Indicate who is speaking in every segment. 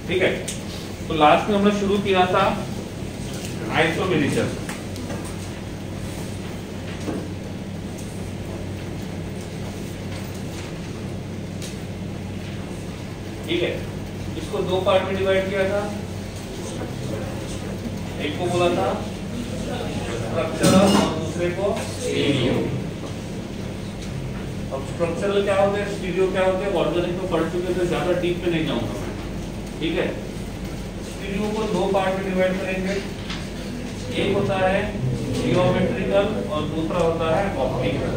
Speaker 1: ठीक है। तो लास्ट में हमने शुरू किया था आइसोमेरिज्म। ठीक है, इसको दो पार्ट में डिवाइड किया था। एक को बोला था स्ट्रक्चरल और दूसरे को स्टीरियो। अब स्ट्रक्चरल क्या होते हैं, स्टीरियो क्या होते हैं, ऑर्गेनिक में पढ़ चुके तो ज्यादा डीप में नहीं जाऊंगा मैं। ठीक है, स्टीरियो को दो पार्ट में डिवाइड करेंगे। एक होता है जियोमेट्रिकल और दूसरा होता है ऑप्टिकल।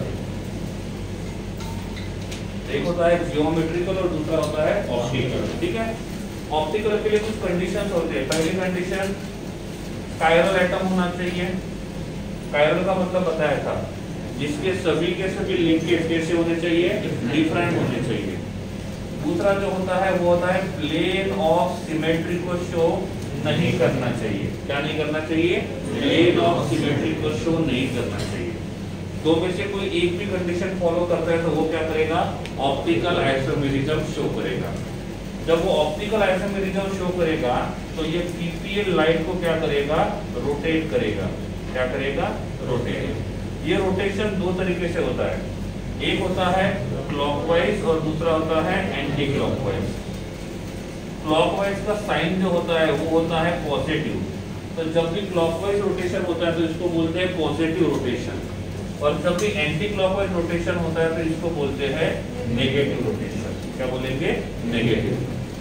Speaker 1: एक होता है जियोमेट्रिकल और दूसरा होता है ऑप्टिकल। ठीक है, ऑप्टिकल के लिए कुछ कंडीशंस होते हैं। पहली कंडीशन, कायरल एटम होना चाहिए। कायरल का मतलब बताया था, जिसके सभी के सभी लिंकेज कैसे होने चाहिए, डिफरेंट होने चाहिए। दूसरा जो होता है वो होता है प्लेन ऑफ सिमेट्री को शो नहीं करना चाहिए। क्या नहीं करना चाहिए, प्लेन ऑफ सिमेट्री को शो नहीं करना चाहिए। दो में से कोई एक भी कंडीशन फॉलो करता है तो वो क्या करेगा, ऑप्टिकल आइसोमेरिज्म शो करेगा। जब वो ऑप्टिकल आइसोमेरिज्म शो करेगा तो ये पीपीएल लाइट को क्या करेगा, रोटेट करेगा। क्या करेगा, रोटेट। ये रोटेशन दो तरीके से होता है, एक होता है क्लॉकवाइज और दूसरा होता है एंटी क्लॉकवाइज। क्लॉकवाइज का साइन जो होता है वो होता है पॉजिटिव। तो जब भी क्लॉकवाइज रोटेशन होता है तो इसको बोलते हैं पॉजिटिव रोटेशन, और जब भी एंटी क्लॉकवाइज रोटेशन होता है तो इसको बोलते हैं नेगेटिव रोटेशन। क्या बोलेंगे, नेगेटिव।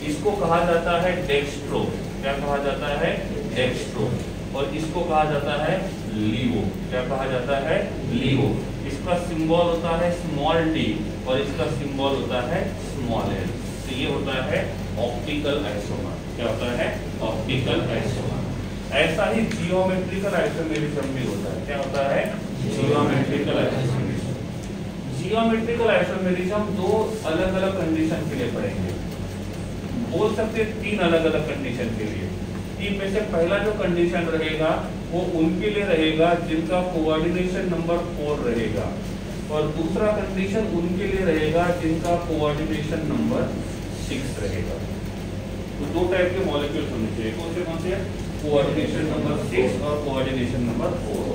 Speaker 1: इसको कहा जाता है डेक्स्ट्रो। क्या कहा जाता है, डेक्स्ट्रो। और इसको कहा जाता है लीवो। क्या कहा जाता है, लीवो। इसका सिंबल होता है स्मॉल डी और इसका सिंबल होता है स्मॉल एल। तो ये होता है ऑप्टिकल आइसोमर। क्या होता है, ऑप्टिकल आइसोमर। ऐसा ही जियोमेट्रिकल आइसोमेरिज्म भी होता है। क्या होता है, जियोमेट्रिकल आइसोमेरिज्म। जियोमेट्रिकल आइसोमेरिज्म दो अलग अलग कंडीशन के लिए पढ़ेंगे। बोल सकते हैं तीन अलग अलग कंडीशन के लिए। तीन में से पहला जो कंडीशन रहेगा वो उनके लिए रहेगा जिनका कोऑर्डिनेशन नंबर 4 रहेगा, और दूसरा कंडीशन उनके लिए रहेगा जिनका कोऑर्डिनेशन नंबर 6 रहेगा। तो दो टाइप के मॉलिक्यूल्स होने चाहिए। कौन से, कोऑर्डिनेशन नंबर 6 और कोऑर्डिनेशन नंबर 4।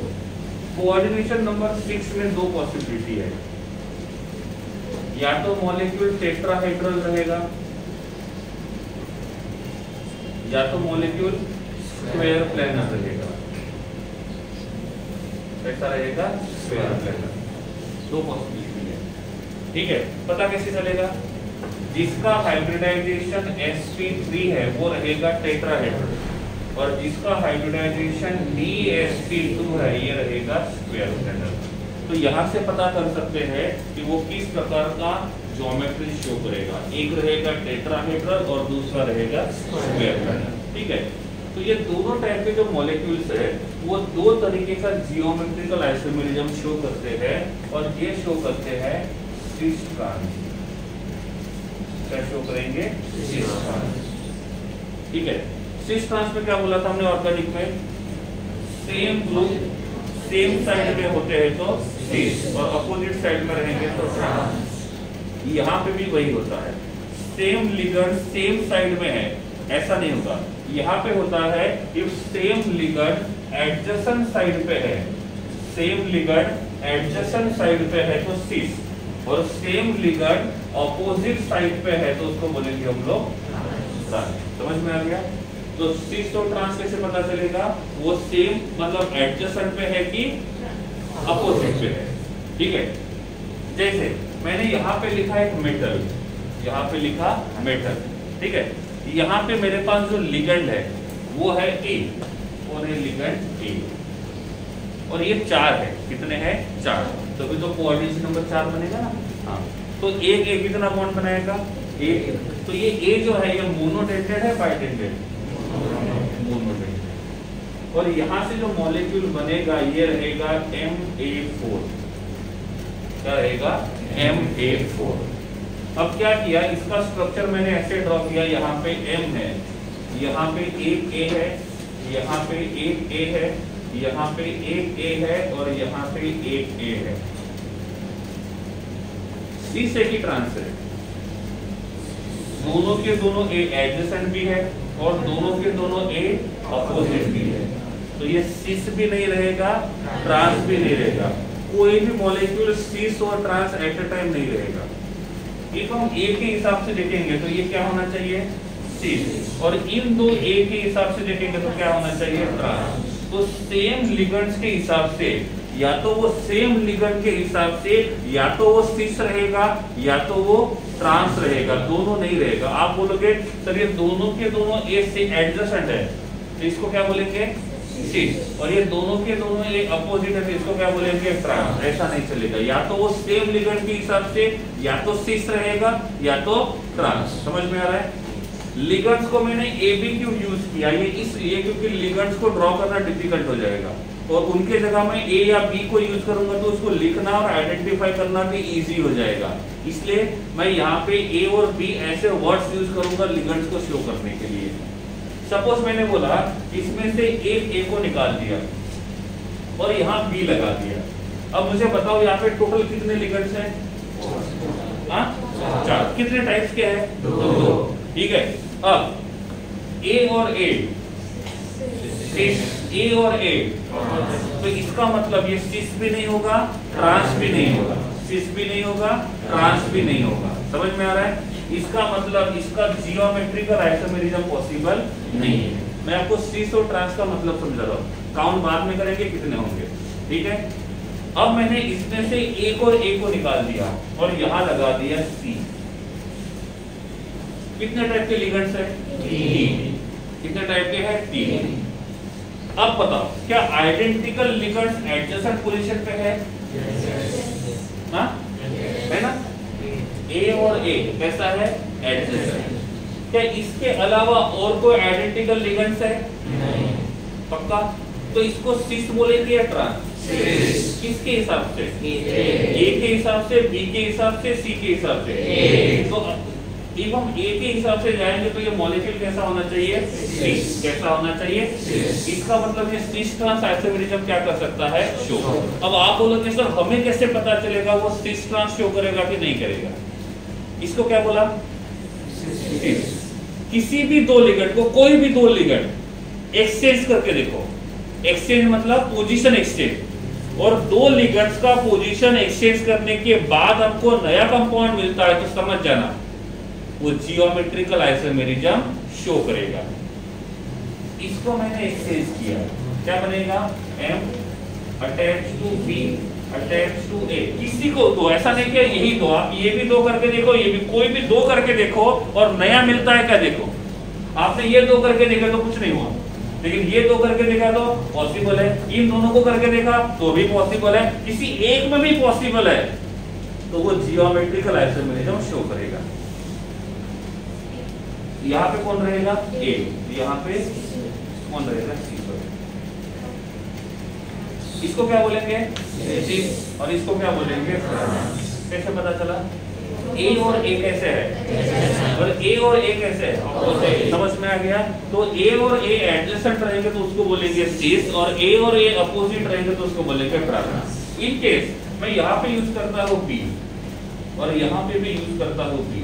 Speaker 1: कोऑर्डिनेशन नंबर 6 में दो पॉसिबिलिटी है, या तो मॉलिक्यूल टेट्राहेड्रल रहेगा या तो मॉलिक्यूल स्क्वायर प्लेनर रहेगा। कैसा रहेगा, स्क्वायर प्लेनर। दो पॉसिबिलिटी है। ठीक है, पता कैसे चलेगा, जिसका हाइब्रिडाइजेशन sp3 है वो रहेगा टेट्राहेड्रल, और जिसका हाइब्रिडाइजेशन dsp2 है ये रहेगा स्क्वायर प्लेनर। तो यहाँ से पता कर सकते हैं कि वो किस प्रकार का ज्योमेट्री शो करेगा। एक रहेगा टेट्राहेड्रल और दूसरा रहेगा स्क्वायर प्लेनर। ठीक है, तो ये दोनों टाइप के जो मॉलिक्यूल्स है वो दो तरीके का जियोमेट्रिकल आइसोमेरिज्म शो करते हैं, और ये शो करते हैं सिस ट्रांस। क्या शो करेंगे, सिस ट्रांस। ठीक है, सिस ट्रांस में क्या बोला था हमने, ऑर्गेनिक में सेम ग्रुप सेम साइड में होते हैं तो सिस, और अपोजिट साइड में रहेंगे तो ट्रांस। यहाँ पे भी वही होता है, सेम लिगेंड सेम साइड में है ऐसा नहीं होगा। यहाँ पे होता है if same ligand adjacent side पे है, सेम लिगेंड एडजेसेंट साइड पे है तो सिस, और सेम लिगेंड ऑपोजिट साइड पे है तो उसको बोलेंगे हम लोग ट्रांस। समझ में आ गया। तो सिस और ट्रांस कैसे पता चलेगा, वो सेम मतलब एडजेसेंट पे है कि अपोजिट पे है। ठीक है, जैसे मैंने यहाँ पे लिखा एक मेटल, यहाँ पे लिखा मेटल। ठीक है, यहाँ पे मेरे पास जो लिगेंड है वो है ए, और ये लिगेंड ए, और ये 4 है। कितने हैं, 4। तो फिर तो कोऑर्डिनेशन नंबर 4 बनेगा ना। हाँ, तो एक ए कितना बॉन्ड बनाएगा, एक। तो ये ए जो है ये मोनोडेंटेड है, बाइडेंटेड, मोनोडेंटेड। और यहाँ से जो मॉलिक्यूल बनेगा ये रहेगा Ma4। क्या रहेगा, Ma4। अब क्या किया, इसका स्ट्रक्चर मैंने ऐसे ड्रॉ किया, यहाँ पे M है, यहाँ पे एक A है, यहाँ पे एक A है, यहाँ पे एक A है, और यहाँ पे एक A है। C से की ट्रांस है, दोनों के दोनों A एडजेसेंट भी है और दोनों के दोनों ए अपोजिट भी है, तो ये सिस भी नहीं रहेगा, ट्रांस भी नहीं रहेगा। कोई भी मॉलिक्यूल सिस और ट्रांस एट अ टाइम नहीं रहेगा। इफ हम ए के हिसाब से देखेंगे तो ये क्या होना चाहिए, सिस, और इन दो ए के हिसाब से देखेंगे तो क्या होना चाहिए, ट्रांस। तो सेम लिगेंड्स के हिसाब से या तो वो सेम लिगेंड के हिसाब से या तो वो सिस रहेगा या तो वो ट्रांस रहेगा, दोनों नहीं रहेगा। आप बोलोगे सर ये दोनों के दोनों ए से एडजेसेंट है, तो इसको क्या बोलेंगे, सिस, और ये दोनों के दोनों ए अपोजिट है, तो इसको क्या बोलेंगे, ट्रांस। ऐसा नहीं चलेगा, या तो वो सेम लिगेंड के हिसाब से या तो सिस रहेगा या तो ट्रांस। समझ में आ रहा है? लिगेंड्स को मैंने ए बी क्यों यूज किया, ये क्योंकि लिगेंड्स को ड्रॉ करना डिफिकल्ट हो जाएगा, और उनके जगह में ए या बी को यूज करूंगा तो उसको लिखना और आइडेंटिफाई करना भी इजी हो जाएगा। इसलिए मैं यहाँ पे ए और बी ऐसे वर्ड्स यूज करूंगा लिगेंड्स को शो करने के लिए। सपोज मैंने बोला इसमें से एक ए को निकाल दिया और यहाँ बी लगा दिया। अब मुझे बताओ यहाँ पे टोटल कितने लिगेंड्स हैं? 4। कितने टाइप्स के हैं? 2। ठीक है। अब ए और ए, ए और ए, तो इसका मतलब ये सिस भी नहीं होगा, ट्रांस भी नहीं होगा, सिस भी नहीं होगा, ट्रांस भी नहीं होगा। समझ में आ रहा है? इसका मतलब इसका जियोमेट्रिकल आइसोमेरिज्म पॉसिबल नहीं है। मैं आपको सिस और ट्रांस का मतलब समझा रहा हूँ, काउंट बाद में करेंगे कितने होंगे। ठीक है। अब मैंने इसमें से एक और ए को निकाल दिया और यहाँ लगा दिया सी। कितने टाइप के लिगेंड्स है? 3। कितने टाइप के हैं? 3। अब बताओ क्या आइडेंटिकल लिगेंड्स एडजेसेंट पोजीशन पे है? हाँ है ना? ए और ए कैसा है? एडजेसेंट। क्या इसके अलावा और कोई आइडेंटिकल लिगेंड्स है? नहीं। पक्का? तो इसको सिस बोलेंगे या ट्रांस? किसके हिसाब से? ए के हिसाब से, बी के हिसाब से, सी के हिसाब से। तो जब हम ए के हिसाब से जाएंगे तो ये मॉलिक्यूल कैसा होना चाहिए? सिस। कैसा होना चाहिए? इसका मतलब ये सिस ट्रांस आइसोमेरिज्म क्या कर सकता है? शो। अब आप बोलोगे सर हमें कैसे पता चलेगा वो सिस ट्रांस शो करेगा कि नहीं करेगा? इसको क्या बोला? सिस। किसी भी दो लिगेंड को, कोई भी दो लिगेंड एक्सचेंज करके देखो। एक्सचेंज मतलब पोजीशन एक्सचेंज, और दो लिगेंड्स का पोजीशन एक्सचेंज करने के बाद हमको नया कंपाउंड मिलता है तो समझ जाना वो जियोमेट्रिकल आइसोमेरिज्म शो करेगा। इसको मैंने एक्सचेंज किया, क्या बनेगा? M attach to B attach to A। किसी को दो, ऐसा नहीं कि यही दो, आप ये भी दो करके देखो, ये भी, कोई भी दो करके देखो और नया मिलता है क्या देखो। आपने ये दो करके देखा तो कुछ नहीं हुआ, लेकिन ये दो करके देखा तो पॉसिबल है। इन दोनों को करके देखा तो भी पॉसिबल है, किसी एक में भी पॉसिबल है, तो वो जियोमेट्रिकल आइसोमेरिज्म शो करेगा। यहाँ पे कौन रहेगा? A, यहाँ पे कौन रहेगा? C। इसको क्या बोलेंगे? सिस, और इसको क्या बोलेंगे? कैसे पता चला? A और A कैसे है? और A और A कैसे है? समझ में आ गया? तो A और A एडजेसेंट रहेंगे तो उसको बोलेंगे सिस, और A और A अपोजिट रहेंगे तो उसको बोलेंगे ट्रांस। इन केस मैं यहाँ पे यूज करता हूँ B और यहाँ पे भी यूज करता हूँ B।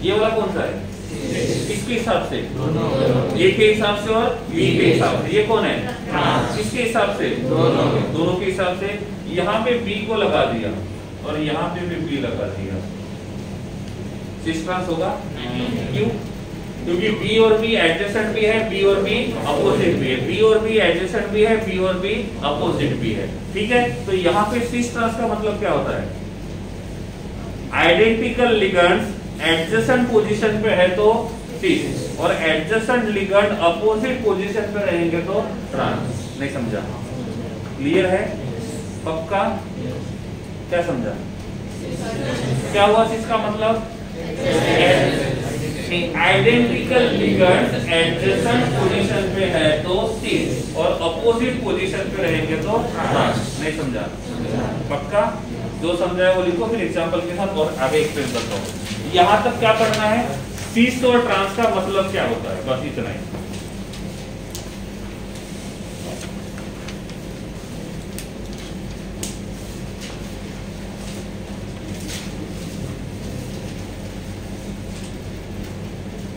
Speaker 1: ये वाला कौन सा है? किसके हिसाब से? ए के हिसाब से और बी के हिसाब से। ये कौन है? किसके हिसाब से? दोनों के हिसाब से। यहाँ पे बी को लगा दिया और यहाँ पे भी बी लगा दिया, सिस ट्रांस होगा? क्यों? क्योंकि बी और बी एडजेसेंट भी है, बी और बी अपोजिट भी है, बी और बी एडजेसेंट भी है, बी और बी अपोजिट भी है। ठीक है। तो यहाँ पे सिस ट्रांस का मतलब क्या होता है? आइडेंटिकल लिगेंड्स एडजेसेंट पोजीशन पे है तो सिस, और एडजेसेंट लिगेंड अपोजिट पोजीशन पे रहेंगे तो ट्रांस। नहीं समझा? क्लियर है? पक्का? क्या समझा? क्या हुआ सिस का मतलब? आइडेंटिकल लिगेंड एडजेसेंट पोजीशन पे है तो सिस, और अपोजिट पोजीशन पे रहेंगे तो ट्रांस। नहीं समझा? पक्का? जो समझा है वो लिखो, फिर एग्जांपल के साथ और आगे एक्सप्लेन करता हूँ। यहाँ तक क्या पढ़ना है? सिस और ट्रांस का मतलब क्या होता है, बस इतना ही।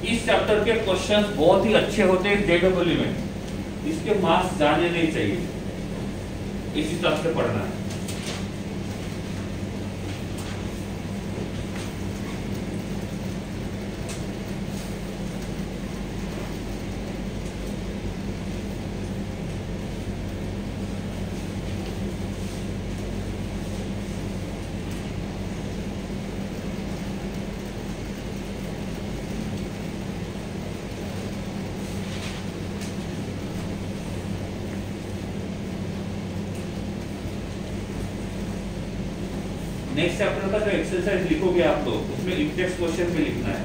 Speaker 1: इस चैप्टर के क्वेश्चंस बहुत ही अच्छे होते हैं जेडब्ल्यू में, इसके मार्क्स जाने नहीं चाहिए, इसी तरह से पढ़ना है। नेक्स्ट चैप्टर का जो एक्सरसाइज लिखोगे आप लोग, उसमें इंटेक्स्ट क्वेश्चन भी लिखना है।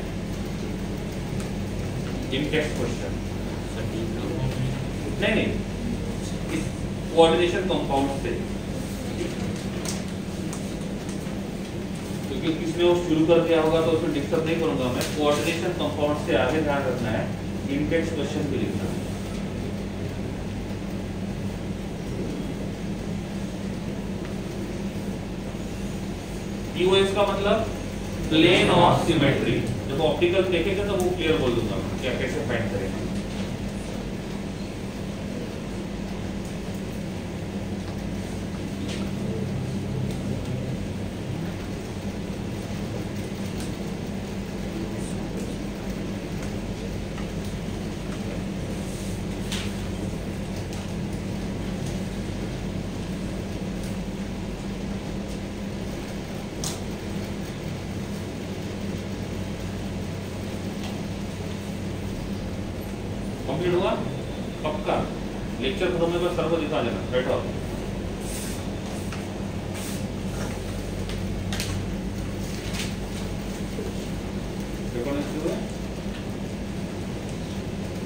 Speaker 1: इंटेक्स्ट क्वेश्चन नहीं, इस कोऑर्डिनेशन कंपाउंड से, क्योंकि किसने वो शुरू कर दिया होगा तो उसमें डिस्टर्ब नहीं करूंगा मैं। कोऑर्डिनेशन कंपाउंड से आगे ध्यान रखना है, इंटेक्स्ट क्वेश्चन भी लिखना है। POS का मतलब प्लेन ऑफ सिमेट्री। जब ऑप्टिकल देखेंगे तो वो क्लियर बोल दूंगा क्या कैसे फाइंड करेंगे। कंप्लीट हुआ पक्का? लेक्चर खत्म होने पर सर को दिखा देना, बैठो।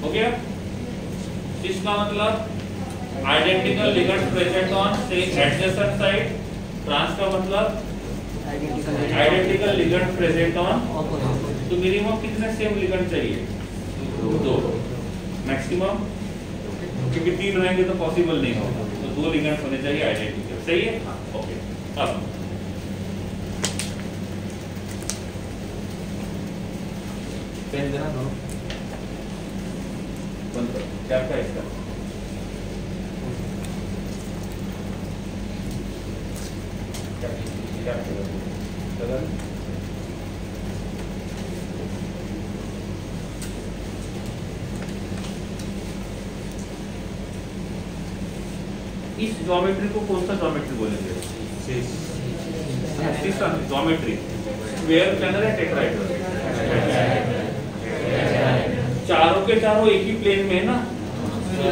Speaker 1: हो गया? इसका मतलब आइडेंटिकल लिगेंड प्रेजेंट ऑन से एडजेसेंट साइड। ट्रांस का मतलब आइडेंटिकल लिगेंड प्रेजेंट ऑन। तो मिनिमम कितने सेम लिगेंड चाहिए? 2 मैक्सिमम, क्योंकि 3 रहेंगे तो पॉसिबल नहीं होगा, तो 2 लिगेंड्स होने चाहिए आइडेंटिकल। सही है? ओके। अब पेन देना दोनों बंद करो। क्या है इसका? इस ज्योमेट्री को कौन सा ज्योमेट्री बोलेंगे? ज्योमेट्री स्क्वायर प्लेनर है टेट्राहेड्रल? चारों के चारों एक ही प्लेन में है ना,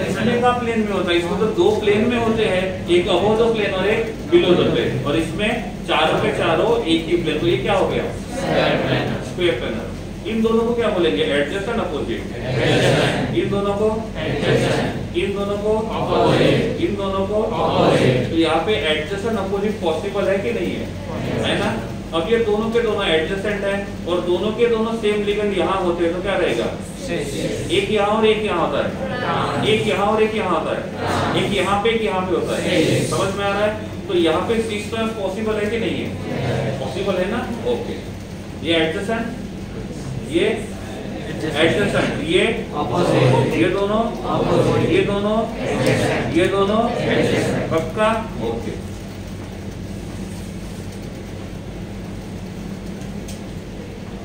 Speaker 1: इसमें का प्लेन में होता है। इसमें तो 2 प्लेन में होते हैं, एक अबव द प्लेन और एक बिलो द प्लेन, और इसमें चारों के चारों एक ही प्लेन। तो ये क्या हो गया? Square planar. इन दोनों को क्या बोलेंगे? Adjacent opposite. इन दोनों को इन दोनों को इन दोनों को। तो यहाँ पे एडजेसेंट अपोजिट पॉसिबल है कि नहीं है ना? अब ये दोनों के दोनों एडजेसेंट है और दोनों के दोनों सेम लिगेंड यहाँ होते हैं, तो क्या रहेगा? एक यहाँ और एक यहाँ होता है, एक यहाँ और एक यहाँ होता है, एक यहाँ पे एक यहाँ पे होता है। समझ में आ रहा है? तो यहाँ पे 6 टाइम्स पॉसिबल है कि नहीं है? पॉसिबल है ना? ओके। ये एडजेसेंट, ये एडजेसेंट, ये दोनों, ये दोनों, ये दोनों पक्का? ओके।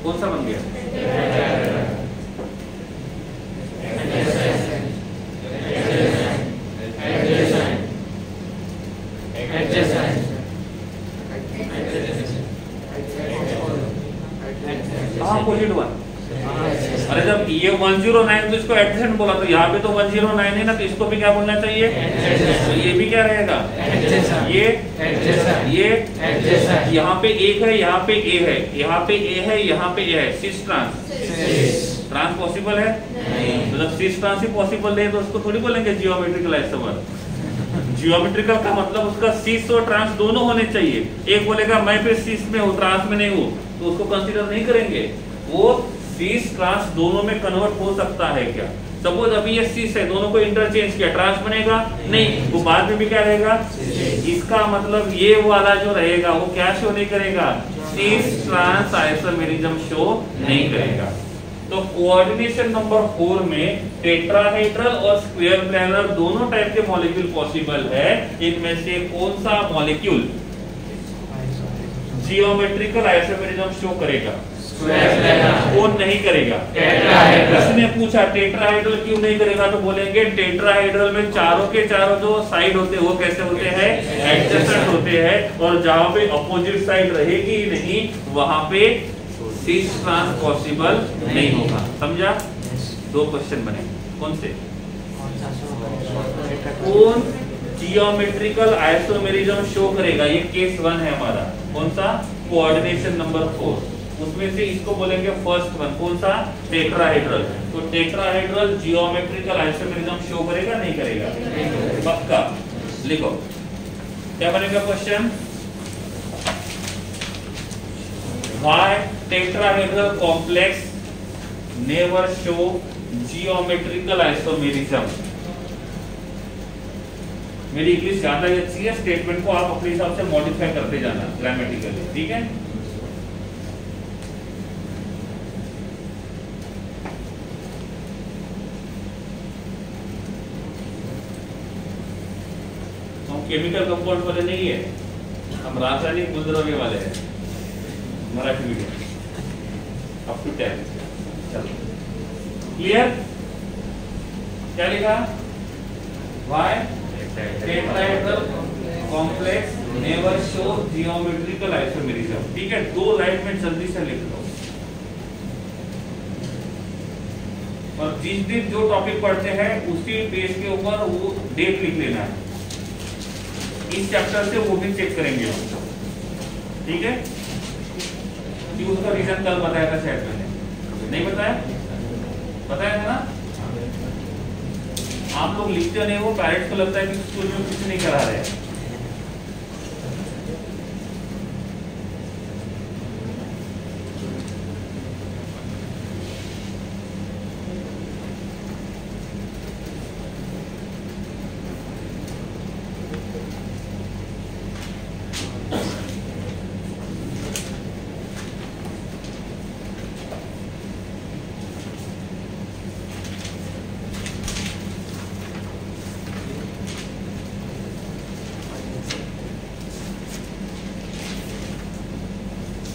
Speaker 1: कौन सा बन गया? Opposite one. अरे जब ये 109 तो इसको एडजेसेंट बोला, तो यहाँ पे तो 109 है ना, तो इसको भी क्या बोलना चाहिए? तो ये भी क्या रहेगा? ये यहाँ पे एक है, यहाँ पे ए है, यहाँ पे ए है, यहाँ पे ए है। सिस ट्रांस पॉसिबल है? तो जब सिस ट्रांस ही पॉसिबल है तो उसको थोड़ी बोलेंगे जियोमेट्रिकल आइसोमर। जियोमेट्रिकल का मतलब उसका सिस और ट्रांस दोनों होने चाहिए। एक बोलेगा मैं फिर सिस में हूँ, ट्रांस में नहीं हूँ, तो उसको कंसीडर नहीं करेंगे। वो सिस ट्रांस दोनों में कन्वर्ट हो सकता है क्या? सपोज अभी ये सिस है, दोनों को इंटरचेंज किया, ट्रांस बनेगा नहीं, वो बाद में भी क्या रहेगा? इसका मतलब ये वाला जो रहेगा वो क्या शो नहीं करेगा? सिस ट्रांस आइसोमेरिज्म शो नहीं करेगा। तो कोऑर्डिनेशन नंबर 4 में टेट्राहेड्रल और स्क्वायर प्लैनर दोनों टाइप के मॉलिक्यूल पॉसिबल है। इनमें से कौन सा मॉलिक्यूल जियोमेट्रिकल आइसोमेरिज्म शो करेगा? कौन नहीं करेगा? इसने पूछा टेट्राहेड्रल क्यों नहीं करेगा, तो बोलेंगे टेट्राहेड्रल में चारों के चारों जो साइड होते हैं वो कैसे होते हैं? एडजेसेंट होते हैं, और जहां पे अपोजिट साइड रहेगी ही नहीं वहां पे सिस ट्रांस पॉसिबल नहीं होगा। समझा? दो क्वेश्चन बने, कौन से? कौन जियोमेट्रिकल आइसोमेरिज्म शो करेगा? ये केस 1 है हमारा। कौन सा? Coordination number 4। उसमें से इसको बोलेंगे फर्स्ट वन। कौन सा? टेट्राहेड्रल। तो टेट्राहेड्रल जियोमेट्रिकल आइसोमेरिज्म शो करेगा नहीं करेगा? पक्का। लिखो क्या बनेगा question? Why tetrahedral complex never show geometrical isomerism? मेरी इंग्लिश ज्यादा ही अच्छी है, स्टेटमेंट को आप अपने हिसाब से मॉडिफाई करते जाना ग्रामेटिकली, ठीक है? हम केमिकल कंपाउंड वाले नहीं है, हम रासायनिक गुणधर्म वाले हैं। Marathi medium up to 10। चलो क्लियर? क्या लिखा? Why tetrahedral complex never show geometrical isomerism. ठीक है, दो लाइन में जल्दी से लिख लो। और जिस दिन जो टॉपिक पढ़ते हैं उसी पेज के ऊपर वो डेट लिख लेना है। इस चैप्टर से वो भी चेक करेंगे हम, ठीक है? कि उसका रीजन कल बताया था शायद मैंने, नहीं बताया? बताया था ना? आप लोग लिखते नहीं, वो पेरेंट्स को लगता है कि स्कूल में कुछ नहीं करा रहे हैं।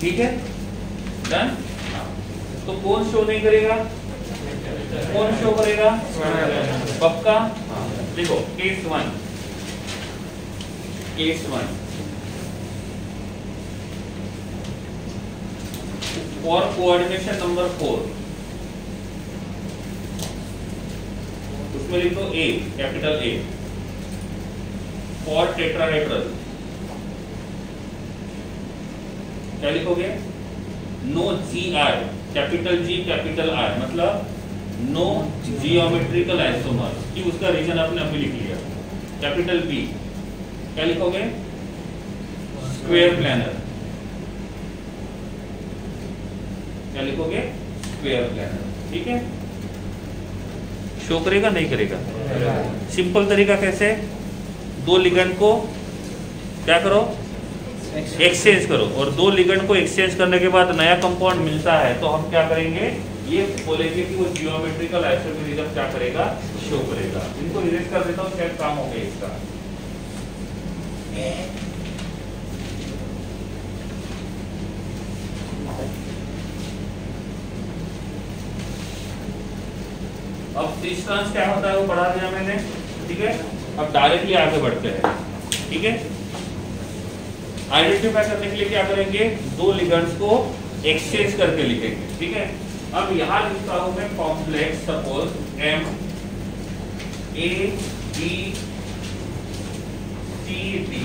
Speaker 1: ठीक है, डन। तो कौन शो नहीं करेगा? कौन शो करेगा? पक्का। देखो case 1, case 1 for coordination number 4, उसमें लिखो A, capital A. For tetrahedral क्या लिखोगे? No G R, capital G capital R, मतलब नो जियोमेट्रिकल आइसोमर। कि उसका रीजन आपने अभी लिख लिया। कैपिटल बी क्या लिखोगे? Square planar. क्या लिखोगे? Square planar. ठीक है, शो करेगा नहीं करेगा? सिंपल तरीका कैसे? दो लिगेंड को क्या करो? एक्सचेंज करो, और दो लिगेंड को एक्सचेंज करने के बाद नया कंपाउंड मिलता है तो हम क्या करेंगे? ये बोलेंगे कि वो जियोमेट्रिकल आइसोमेरिज्म क्या करेगा? शो करेगा। इनको इरेज कर देता हूँ, शायद काम हो गया इसका। अब सिस ट्रांस क्या होता है वो पढ़ा दिया मैंने, ठीक है? अब डायरेक्टली आगे बढ़ते हैं, ठीक है? आइडेंटिफाई करने के लिए क्या करेंगे? दो लिगेंड्स को एक्सचेंज करके लिखेंगे, ठीक है? अब यहां लिखता हूं मैं complex, suppose M A B C D.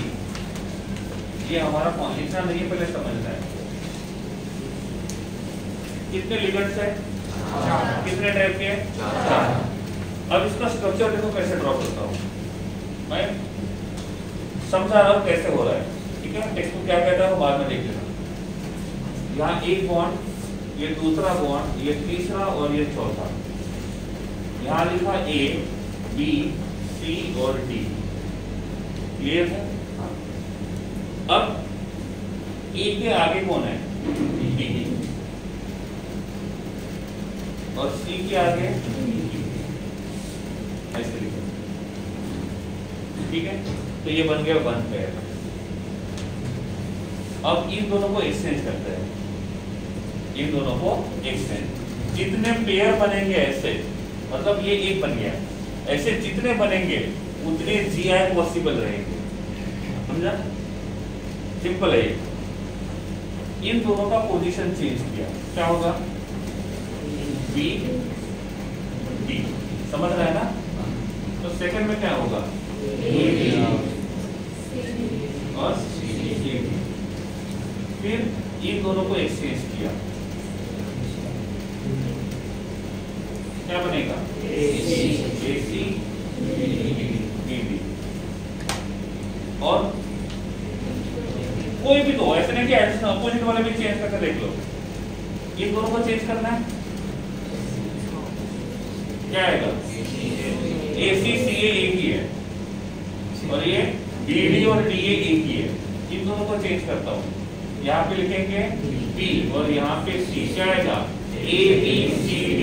Speaker 1: ये हमारा कौन लिखना नहीं है, पहले समझना है। कितने लिगेंड्स है? कितने टाइप के हैं? 4। अब इसका स्ट्रक्चर देखो कैसे ड्रॉ करता हूं मैं, समझा रहा हूं कैसे हो रहा है, ठीक है? टेक्स्ट को क्या कहता है वो बाद में देख लेना। यहाँ एक बॉन्ड, ये दूसरा बॉन्ड, ये तीसरा और ये चौथा। यहाँ लिखा ए बी सी और डी। क्लियर है? अब ए के आगे कौन है? डी। और सी के आगे ऐसे लिखो, ठीक है। तो ये बन गया 1 पेयर। अब इन दोनों को एक्सचेंज करते हैं, इन दोनों को एक्सचेंज। जितने पेयर बनेंगे ऐसे, मतलब ये एक बन गया, ऐसे जितने बनेंगे उतने जीआई पॉसिबल रहेंगे, समझा? सिंपल है। इन दोनों का पोजीशन चेंज किया, क्या होगा? बी डी, समझ रहा है ना? तो सेकंड में क्या होगा? और फिर इन दोनों को एक्सचेंज किया, क्या बनेगा? AC BD। और कोई भी दो, ऐसे नहीं कि अपोजिट वाले भी चेंज करके देख लो। इन दोनों को चेंज करना है, क्या आएगा? ACCA एक ही है और ये DD और DA एक ही है। इन दोनों को चेंज करता हूँ, यहाँ पे लिखेंगे B और यहाँ पे C, क्या आएगा? ABCD।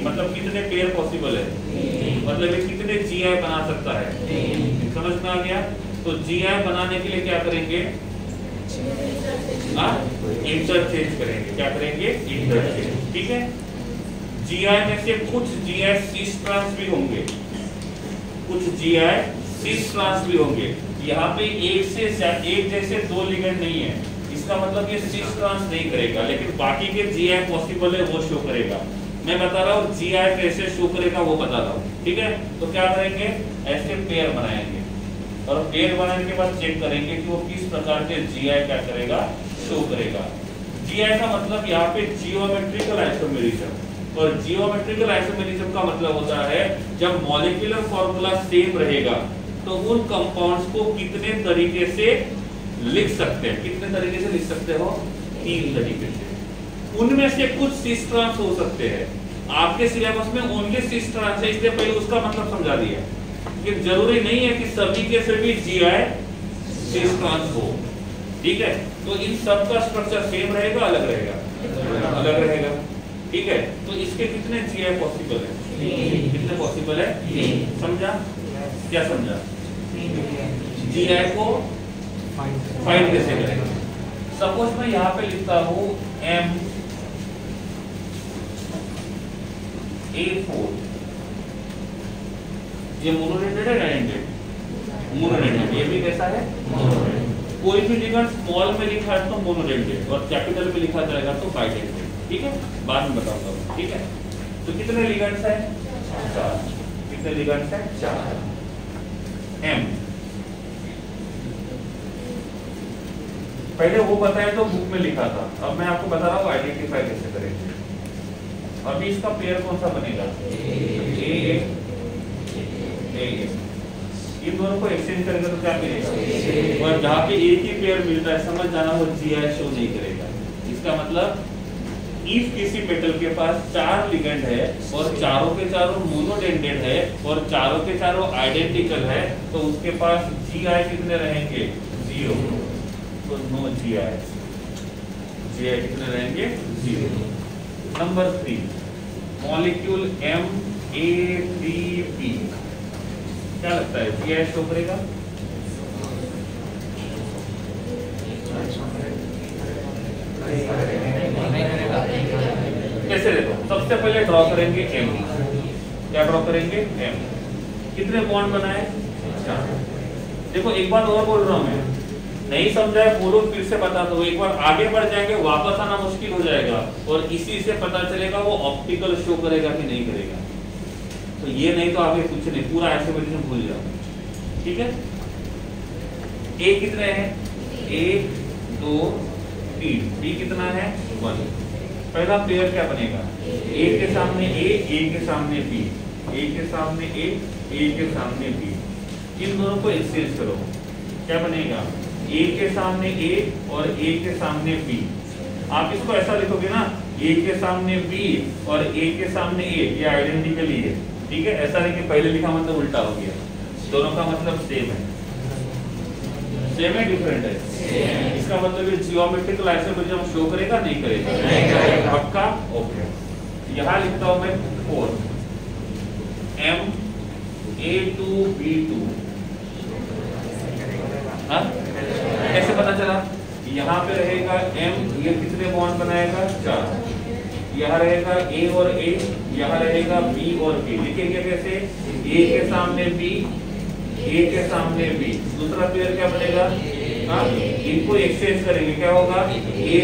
Speaker 1: मतलब कितने पेयर पॉसिबल है, मतलब ये कितने GI बना सकता है, समझ में आ गया? तो GI बनाने के लिए क्या करेंगे? इंटरचेंज करेंगे, क्या करेंगे? इंटरचेंज, ठीक है। GI में से कुछ GI सिस ट्रांस भी होंगे, कुछ GI सिस ट्रांस भी होंगे। यहाँ पे एक जैसे दो लिगेंड नहीं है, इसका मतलब ये सिस ट्रांस नहीं करेगा, लेकिन बाकी के GI पॉसिबल है वो शो करेगा। मैं बता रहा हूँ GI कैसे शो करेगा वो बता रहा हूँ, ठीक है। तो क्या करेंगे? ऐसे पेयर बनाएंगे और पेयर बनाने के बाद चेक करेंगे कि वो किस प्रकार के GI क्या करेगा, शो करेगा। GI का मतलब यहाँ पे जियोमेट्रिकल आइसोमेरिज्म, और जियोमेट्रिकल आइसोमेरिज्म का मतलब होता है जब मॉलिक्यूलर फॉर्मूला सेम रहेगा तो उन कंपाउंड्स को कितने तरीके से लिख सकते हैं। कितने तरीके से लिख सकते हो? 3 तरीके से। उनमें से कुछ सिस ट्रांस हो सकते हैं, आपके सिलेबस में ओनली सिस ट्रांस है, इसलिए पहले उसका मतलब समझा दिया कि जरूरी नहीं है कि सभी के सभी GI सिस ट्रांस हो, ठीक है। तो इन सब का स्ट्रक्चर सेम रहेगा, अलग रहेगा? अलग रहेगा, ठीक है। तो इसके कितने GI पॉसिबल है? कितने पॉसिबल है? समझा? क्या समझा? GI को फाइंड कैसे करेंगे? सपोज मैं यहाँ पे लिखता हूँ MA4, ये मोनोडेंटेड है, डायडेंटेड? मोनोडेंटेड। ये भी कैसा है? मोनोडेंटेड। कोई भी लिगेंड स्मॉल में लिखा है तो मोनोडेंटेड और कैपिटल में लिखा जाएगा तो बाइडेंटेड, ठीक है। बाद में बताऊंगा, ठीक है। तो कितने लिगेंड्स हैं? 4। कितने लिगेंड्स हैं? 4। M पहले वो बताया तो बुक में लिखा था, अब मैं आपको बता रहा हूँ आइडेंटिफाई कैसे करेंगे। अभी इसका पेयर कौन सा बनेगा? A। इन दोनों को एक्सचेंज करेंगे तो क्या मिलेगा? और जहाँ पे एक ही पेयर मिलता है समझ जाना वो GI शो नहीं करेगा। इसका मतलब इफ किसी मेटल के पास 4 लिगेंड है और चारों के चारों मोनोडेंटेड है और चारों के चारों आइडेंटिकल है तो उसके पास GI कितने रहेंगे? 0। तो नो GI। GI कितने रहेंगे? 0। नंबर 3, मॉलिक्यूल MADB, क्या लगता है GI शो करेगा? कैसे देखो? सबसे पहले ड्रॉ करेंगे M। क्या ड्रॉ करेंगे? M। कितने बॉन्ड बनाए? 4। देखो एक बात और बोल रहा हूं मैं, नहीं समझा है बोलो फिर से बता दो। एक बार आगे बढ़ जाएंगे वापस आना मुश्किल हो जाएगा और इसी से पता चलेगा वो ऑप्टिकल शो करेगा कि नहीं करेगा। तो ये नहीं तो आगे कुछ नहीं, पूरा आइसोमेरिज्म भूल जाओ, ठीक है। A कितने हैं? 1 2 3। B कितना है? 1। पहला पेयर क्या बनेगा? A के सामने A के सामने B, A के सामने A के सामने B। इन दोनों को एक्सचेंज करो, क्या बनेगा? A के सामने A और A के सामने B। आप इसको ऐसा लिखोगे ना, A के सामने B और A के सामने A, ये आइडेंटिकली है, ठीक है। ऐसा नहीं कि पहले लिखा मतलब उल्टा हो गया, दोनों का मतलब सेम है। सेम है, डिफरेंट है? इसका मतलब ये जियोमेट्रिकल आइसोमेरिज्म शो करेगा नहीं करेगा? पक्का? ओके। यहाँ लिखता हूं मैं 4 MA2B2। हाँ कैसे पता चला? यहाँ पे रहेगा M, ये कितने बॉन्ड बनाएगा? 4। यहाँ रहेगा A और A, यहाँ रहेगा B और B। लिखेंगे कैसे? A के सामने B, A के सामने B। दूसरा पेयर क्या बनेगा? हाँ इनको एक्सचेंज करेंगे, क्या होगा? A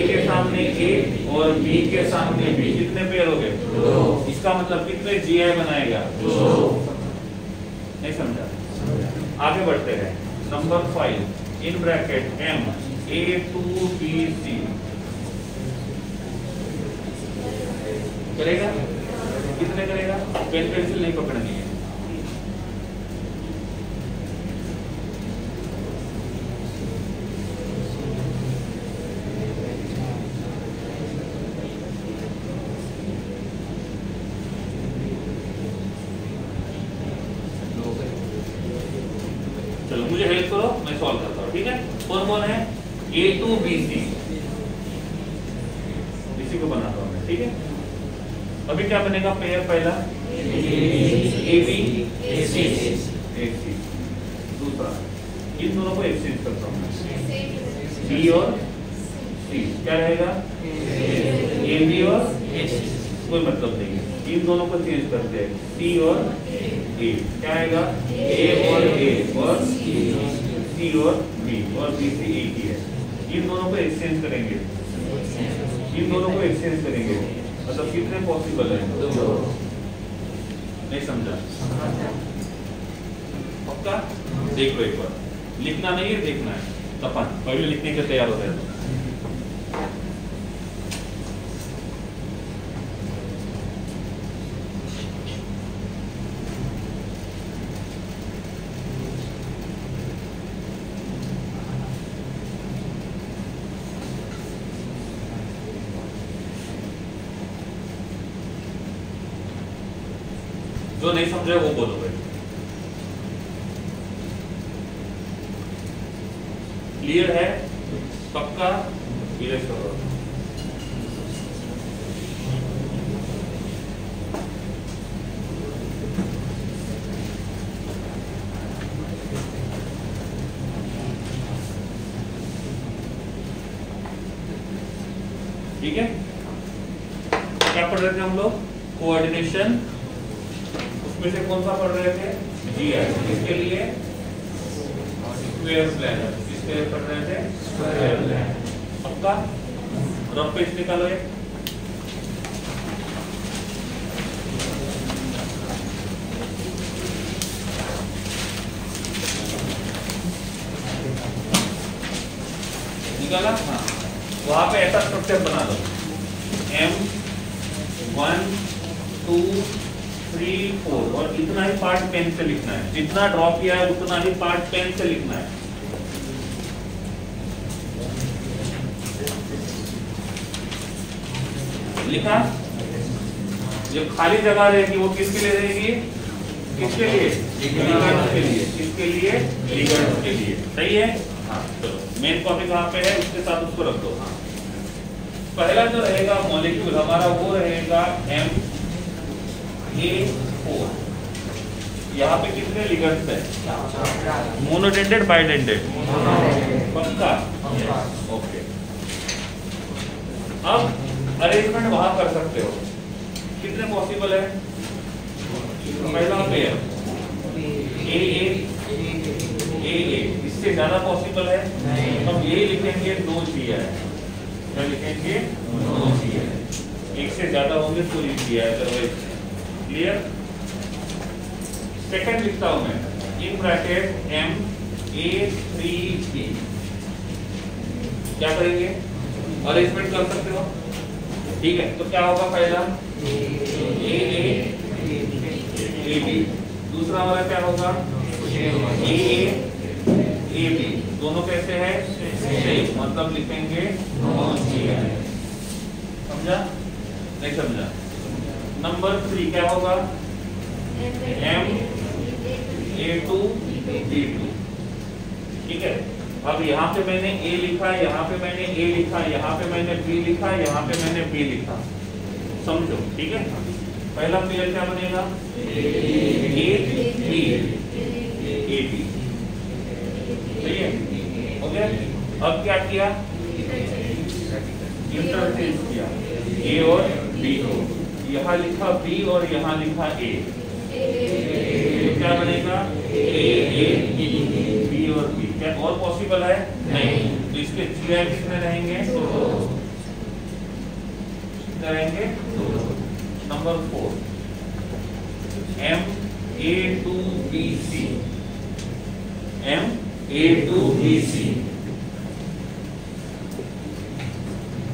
Speaker 1: के सामने A और B के सामने B। कितने पेयर हो गए? 2। इसका मतलब कितने GI बनाएगा? 2। नहीं समझा? आगे बढ़ते हैं। नंबर 5 इन ब्रैकेट MA2BC करेगा? कितने करेगा? पेन पेंसिल नहीं पकड़नी है। चलो मुझे हेल्प करो, मैं सॉल्व करता हूँ, ठीक है? कौन कौन है? A2BC, इसी को बनाता हूँ मैं, ठीक है? अभी क्या बनेगा? पेयर पहला ABAC, दूसरा इन दोनों को एक्सचेंज करता हूँ मैं, B और C। क्या रहेगा? AB और AC, कोई मतलब नहीं है। इन दोनों को चेंज करते हैं, C और A। क्या आएगा? A और A और C और B और B से एक ही है। इन दोनों को एक्सचेंज करेंगे, इन दोनों को एक्सचेंज करेंगे, मतलब कितने पॉसिबल है? 2। नहीं समझा? पक्का? देख लो एक बार, लिखना नहीं है, देखना है। तपन पहले लिखने के तैयार हो रहे हैं। जो नहीं समझे वो बोलो भाई। क्लियर है? पक्का? इरेज करो। ठीक है? क्या पढ़ रहे थे हम लोग? कोऑर्डिनेशन। उसमें से कौन सा पढ़ रहे थे? GI। किसके लिए? Square planar. किसके लिए पढ़ रहे थे? Square planar. पक्का? रफ पेज निकालो एक। निकाला? हाँ। वहां पे ऐसा स्ट्रक्चर बना दो, M1 2 3 4 और इतना ही पार्ट पेन से लिखना है। जितना ड्रॉ किया है उतना ही पार्ट पेन से लिखना है। लिखा? जो खाली जगह रहेगी वो किसके लिए रहेगी? किसके लिए? लिगेंड्स के लिए। किसके लिए? लिगेंड्स के लिए। सही है? हाँ चलो, मेन कॉपी कहाँ पे है? उसके साथ उसको रख दो। हाँ पहला जो रहेगा मॉलिक्यूल हमारा वो रहेगा MA4। यहाँ पे कितने लिगेंड्स है? मोनोडेंडेड, बाइडेंडेड? पक्का? ओके। अब अरेंजमेंट वहां कर सकते हो। कितने पॉसिबल है? पहला पेयर AA, इससे ज्यादा पॉसिबल है? हम ये लिखेंगे 2 GI। क्या लिखेंगे? 2 GI। एक से ज्यादा होंगे तो GI, अदरवाइज। क्लियर? सेकंड लिखता हूं मैं इन ब्रैकेट MA3B। क्या करेंगे? अरेंजमेंट कर सकते हो, ठीक है? तो क्या होगा? पहला AA AB, दूसरा वाला क्या होगा? AA AB। दोनों कैसे है? सेम, मतलब लिखेंगे समझा? नहीं समझा? नंबर 3 क्या होगा? MA2B2। ठीक है? अब यहाँ पे मैंने A लिखा, यहाँ पे मैंने A लिखा, यहाँ पे मैंने B लिखा, यहाँ पे मैंने B लिखा। समझो, ठीक है। पहला पेयर क्या बनेगा, ए बी, ए बी, सही है, हो गया। अब क्या किया, इंटरचेंज किया ए और बी को, यहाँ लिखा बी और यहाँ लिखा ए, तो क्या बनेगा ए बी और बी। क्या और पॉसिबल है, नहीं। तो इसके जीआई कितने रहेंगे, कितने रहेंगे, number 4 M A two B C, M A two B C,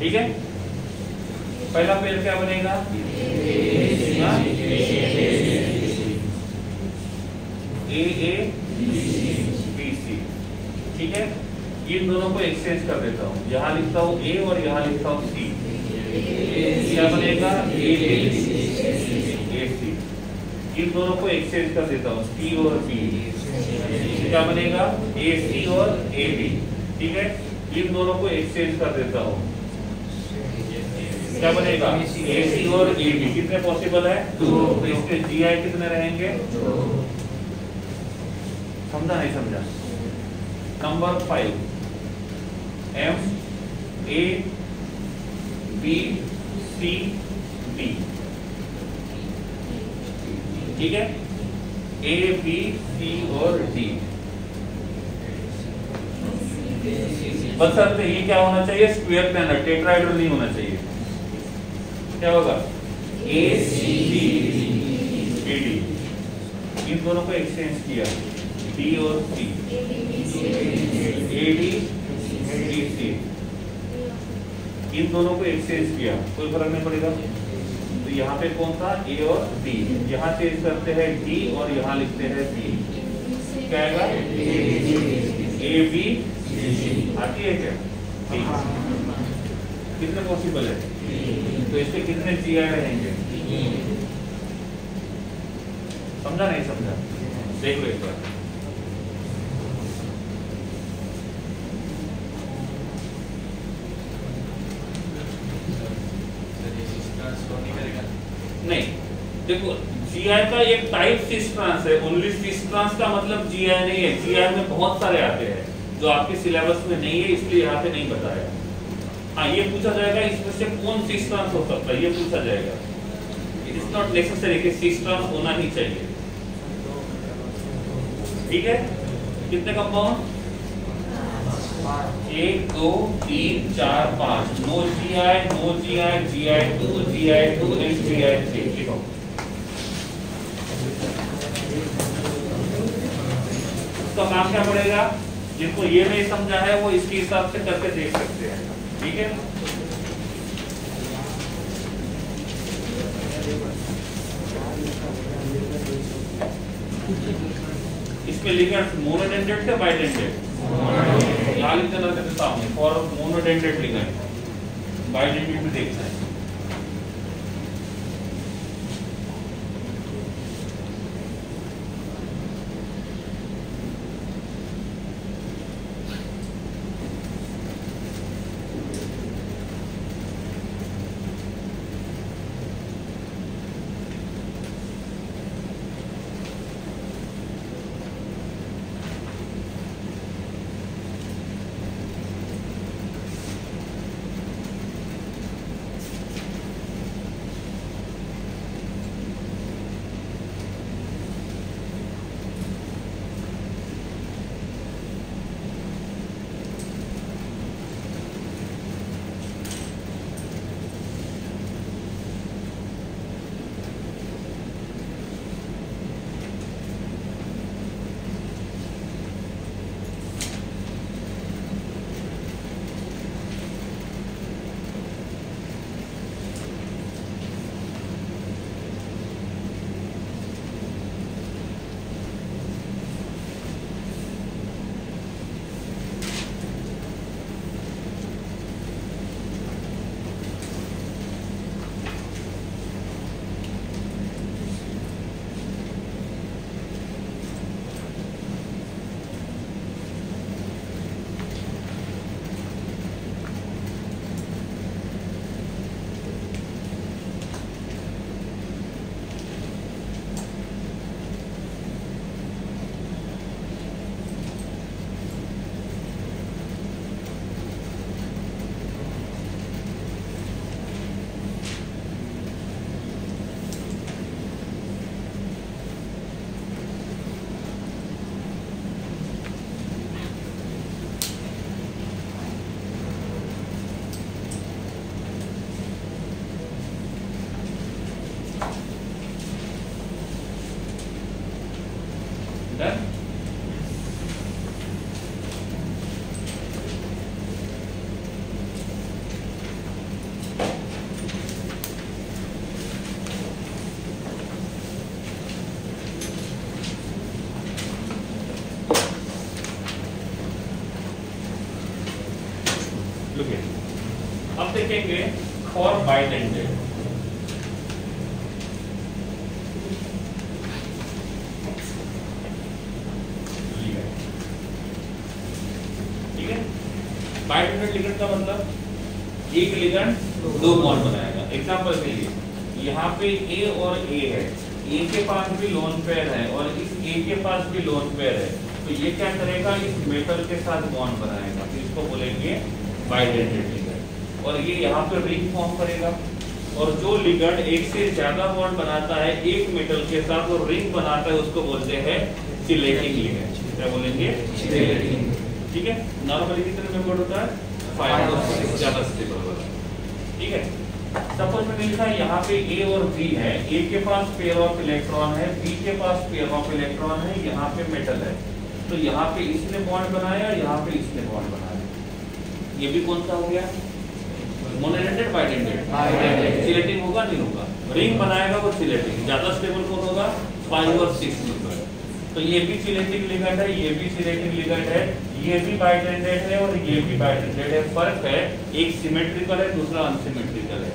Speaker 1: ठीक है। पहला पेयर क्या बनेगा, ए ए बी सी, ठीक है। इन दोनों को एक्सचेंज कर देता हूँ, यहाँ लिखता हूँ ए और यहाँ लिखता हूँ सी, क्या बनेगा ए बी ए सी। इन दोनों को एक्सचेंज कर देता हूँ, सी और बी, क्या बनेगा ए सी और ए बी, ठीक है। इन दोनों को एक्सचेंज कर देता हूँ, क्या बनेगा ए सी और ए बी। कितने पॉसिबल है, तो इसके जीआई कितने रहेंगे, समझा नहीं समझा। Number 5 M A B C D, ठीक है, ए बी सी और डी। बशर्ते ये क्या होना चाहिए, स्क्वायर प्लैनर, टेट्राहेड्रल नहीं होना चाहिए। क्या होगा ए सी डी ए डी, इन दोनों को एक्सचेंज किया डी और सी, ए डी डी सी, इन दोनों को एक्सचेंज किया, कोई फर्क नहीं पड़ेगा। तो यहाँ पे कौन था, ए और बी, यहाँ चेंज करते हैं डी और यहाँ लिखते हैं बी, क्या आएगा ए बी आती है क्या, कितने पॉसिबल है, तो इसके कितने जीआई रहेंगे, समझा नहीं समझा, देख लो एक बार। नहीं, देखो जीआई का एक टाइप सिस ट्रांस है, ओनली सिस ट्रांस का मतलब जीआई नहीं है। जीआई में बहुत सारे आते हैं जो आपके सिलेबस में नहीं है, इसलिए यहाँ पे नहीं बताया। हाँ, ये पूछा जाएगा इसमें से कौन सिस ट्रांस हो सकता है, ये पूछा जाएगा। इट इज नॉट नेसेसरी कि सिस ट्रांस होना ही चाहिए, ठीक है। कितने compound, 1 2 3 4 5, no GI, no GI, GI2 GI2 and GI3, लिखो। उसका काम क्या पड़ेगा, जिनको ये नहीं समझा है वो इसके हिसाब से करके देख सकते हैं, ठीक है। इसमें लिगेंड्स मोनोडेंटेड से बाइडेंटेड, यहाँ लिख देना तेरे सामने, फॉर मोनोडेंटेड लिगेंड, बाइडेंटेड भी देखना है। लिखेंगे फॉर बाइडेंडेड। ठीक है, बाइडेंडेड लिगेंड का मतलब एक लिगेंड दो बॉन्ड बनाएगा। एग्जांपल के लिए यहाँ पे ए और ए है, ए के पास भी लोन पेयर है और इस ए के पास भी लोन पेयर है, तो ये क्या करेगा, इस मेटल के साथ बॉन्ड बनाएगा, तो इसको बोलेंगे बाइडेंडेड लिगेंड। और ये यहाँ पे रिंग फॉर्म करेगा, और जो लिगेंड एक से ज्यादा बॉन्ड बनाता है एक मेटल के साथ और रिंग बनाता है उसको बोलते हैं चिलेटिंग लिगेंड। क्या बोलेंगे, चिलेटिंग। ठीक है, नॉर्मली कितने मेंबर होता है, 5 और ज्यादा स्टेबल वाला। ठीक है, सपोज मैंने लिखा है यहाँ पे ए और बी है, ए के पास पेयर ऑफ इलेक्ट्रॉन है, बी के पास पेयर ऑफ इलेक्ट्रॉन है, यहाँ पे मेटल है, तो यहाँ पे इसने बॉन्ड बनाया, यहाँ पे इसने बॉन्ड बनाया। ये भी कौन सा हो गया, मोनोडेंडेड बाइडेंडेड। सिलेटिंग होगा नहीं होगा, रिंग बनाएगा वो सिलेटिंग। ज्यादा स्टेबल कौन होगा, 5 और 6 मेंबर। तो ये भी सिलेटिंग लिगेंड है, ये भी सिलेटिंग लिगेंड है, ये भी बाइडेंडेड है और ये भी बाइडेंडेड है। फर्क है, एक सिमेट्रिकल है दूसरा अनसिमेट्रिकल है।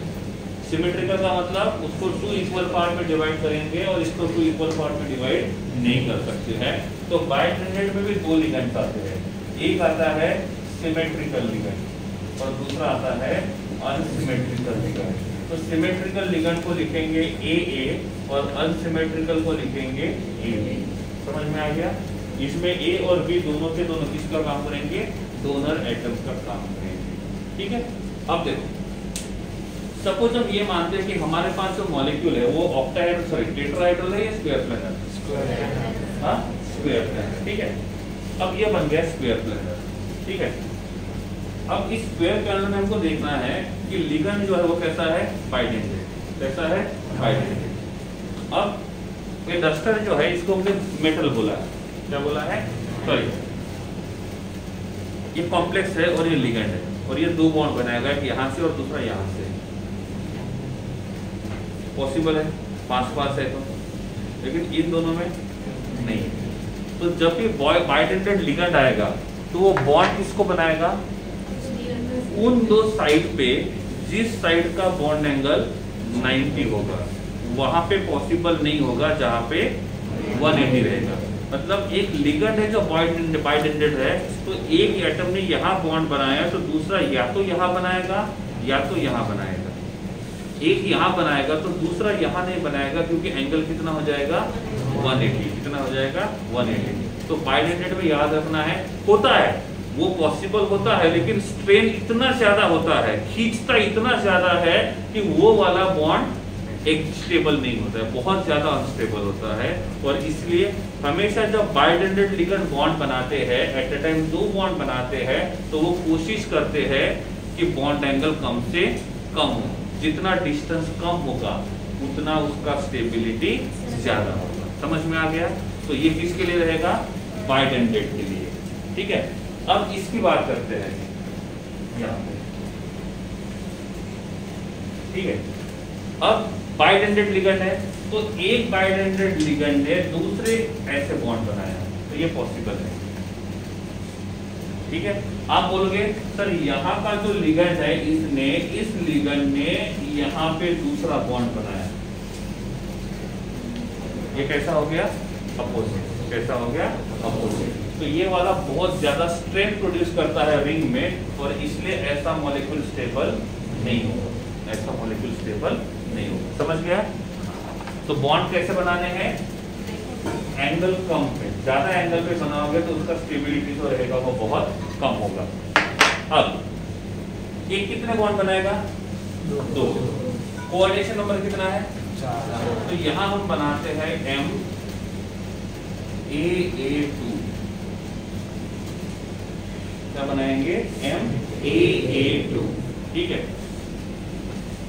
Speaker 1: सिमेट्रिकल का मतलब उसको 2 इक्वल पार्ट में डिवाइड करेंगे और इसको 2 इक्वल पार्ट में डिवाइड नहीं कर सकते हैं। तो बाइडेंडेड में भी 2 लिगेंड्स आते हैं, एक आता है सिमेट्रिकल लिगेंड और दूसरा आता है अनसिमेट्रिकल लिगेंड। तो सिमेट्रिकल लिगेंड को लिखेंगे AA और अनसिमेट्रिकल को लिखेंगे AB। समझ में आ गया, इसमें A और B दोनों के दोनों किसका काम करेंगे, डोनर एटम्स का काम करेंगे। ठीक है, अब देखो, सपोज हम ये मानते हैं कि हमारे पास जो मॉलिक्यूल है वो ऑक्टाहेड्रल सॉरी टेट्राहेड्रल है या स्क्वायर प्लेनर, स्क्वायर प्लेनर। ठीक है, अब ये बन गया स्क्वायर प्लेनर। ठीक है, अब इस स्क्वायर प्लेनर में हमको देखना है कि लिगेंड जो है वो कैसा है, बाइडेंडेड। कैसा है, बाइडेंडेड। अब ये डस्टर जो है इसको हमने मेटल बोला है, क्या बोला है, सॉरी ये कॉम्प्लेक्स है और ये लिगेंड है, और ये 2 बॉन्ड बनाएगा, एक यहाँ से और दूसरा यहाँ से। पॉसिबल है, पास है तो, लेकिन इन दोनों में नहीं। तो जब भी बाइडेंडेड लिगेंड आएगा तो वो बॉन्ड किसको बनाएगा, उन 2 साइड पे जिस साइड का बॉन्ड एंगल 90 होगा वहां पे पॉसिबल नहीं होगा जहां पे 180 रहेगा। मतलब एक लिगेंड है जो बाइडेंडेड है, तो एक एटम ने यहाँ बॉन्ड बनाया तो दूसरा या तो यहाँ बनाएगा या तो यहाँ बनाएगा। एक यहाँ बनाएगा तो दूसरा यहाँ नहीं बनाएगा, क्योंकि एंगल कितना हो जाएगा, 180। कितना हो जाएगा, 180। तो बाइडेंडेड में याद रखना है, होता है वो पॉसिबल होता है, लेकिन स्ट्रेन इतना ज्यादा होता है, खींचता इतना ज्यादा है कि वो वाला बॉन्ड एक स्टेबल नहीं होता है, बहुत ज्यादा अनस्टेबल होता है। और इसलिए हमेशा जब बाइडेंडेड लिगेंड बॉन्ड बनाते हैं, एट अ टाइम 2 बॉन्ड बनाते हैं, तो वो कोशिश करते हैं कि बॉन्ड एंगल कम से कम हो। जितना डिस्टेंस कम होगा उतना उसका स्टेबिलिटी ज्यादा होगा। समझ में आ गया, तो ये किसके लिए रहेगा, बाइडेंडेड के लिए। ठीक है, अब इसकी बात करते हैं यहाँ पे। ठीक है, अब बाइडेंडेड लिगेंड है, तो एक बाइडेंडेड लिगेंड ने दूसरे ऐसे बॉन्ड बनाया, तो ये पॉसिबल है। ठीक है, आप बोलोगे सर यहाँ का जो लिगेंड है इस लिगेंड ने यहाँ पे दूसरा बॉन्ड बनाया, ये कैसा हो गया, अपोजिट। कैसा हो गया, अपोजिट। तो ये वाला बहुत ज्यादा स्ट्रेन प्रोड्यूस करता है रिंग में, और इसलिए ऐसा मॉलिक्यूल स्टेबल नहीं होगा, ऐसा मॉलिक्यूल स्टेबल नहीं होगा। समझ गया, तो बॉन्ड कैसे बनाने हैं, एंगल कम पे, ज्यादा एंगल पे बनाओगे तो उसका स्टेबिलिटी जो रहेगा वो बहुत कम होगा। अब एक कितने बॉन्ड बनाएगा, 2। कोऑर्डिनेशन नंबर कितना है, 4। तो यहां हम बनाते हैं MAA2। क्या बनाएंगे, MAA2। ठीक है,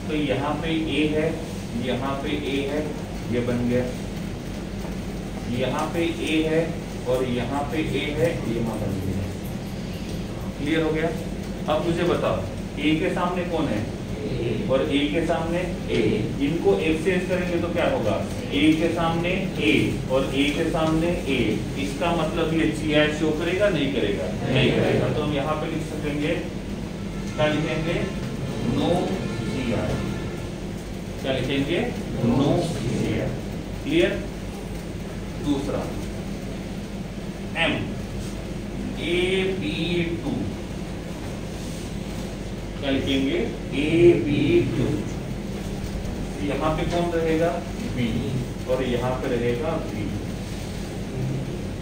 Speaker 1: तो यहाँ पे A है, यहाँ पे A है, ये बन गया। यहाँ पे A है और यहाँ पे A है, यहाँ बन गया। क्लियर हो गया। अब मुझे बताओ, A के सामने कौन है, और A के सामने A, इनको एक्सचेंज करेंगे तो क्या होगा, A के सामने A और A के सामने A। इसका मतलब ये CI शो करेगा, नहीं करेगा, नहीं करेगा। तो हम यहाँ पे लिख सकेंगे, क्या लिखेंगे, नो GI, क्या लिखेंगे? No GI। क्लियर? दूसरा M AB2, क्या लिखेंगे? AB2। यहाँ पे कौन रहेगा? B, और यहाँ पे रहेगा B।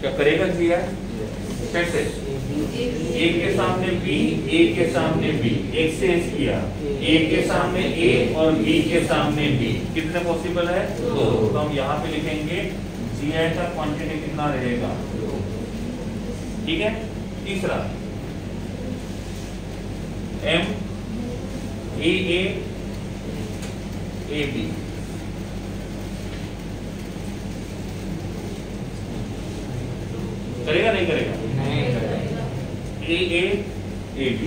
Speaker 1: क्या करेगा GI? कैसे? A के सामने B, A के सामने B, एक्सचेंज किया। A के सामने A और B के सामने B, कितने पॉसिबल है? 2। तो हम यहाँ पे लिखेंगे GI का क्वांटिटी कितना रहेगा? ठीक है। तीसरा M AA AB, करेगा नहीं करेगा? नहीं करेगा। AA AB,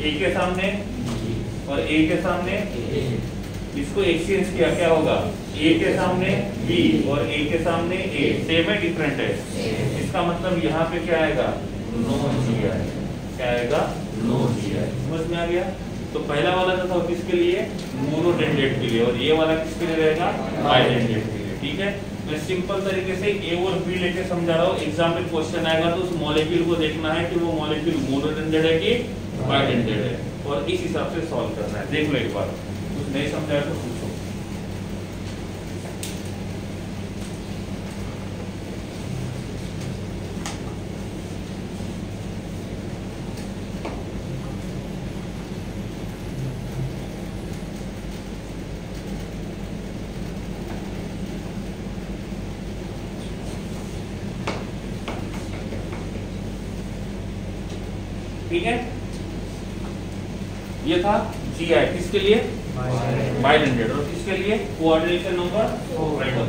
Speaker 1: A के सामने और A के सामने, इसको एक्सचेंज किया, क्या होगा? A के सामने B और A के सामने A, सेम है डिफरेंट है? इसका मतलब यहाँ पे क्या आएगा? No GI। क्या आएगा? No GI। समझ में आ गया? तो पहला वाला जो था किसके लिए? मोनोडेंडेट के लिए, और ये वाला किसके लिए रहेगा? बाइडेंडेट के लिए। ठीक है। मैं सिंपल तरीके से A और B लेके समझा रहा हूँ। एग्जाम में क्वेश्चन आएगा तो उस मॉलिक्यूल को देखना है कि वो मॉलिक्यूल मोनोडेंडेट है कि बाइडेंडेट है, और इस हिसाब से सॉल्व करना है। देख लो एक बार, कुछ नहीं समझाया तो पूछो। ठीक है। ये था GI, किसके लिए? बाइडेंडेट। और किसके लिए? Coordination number 4।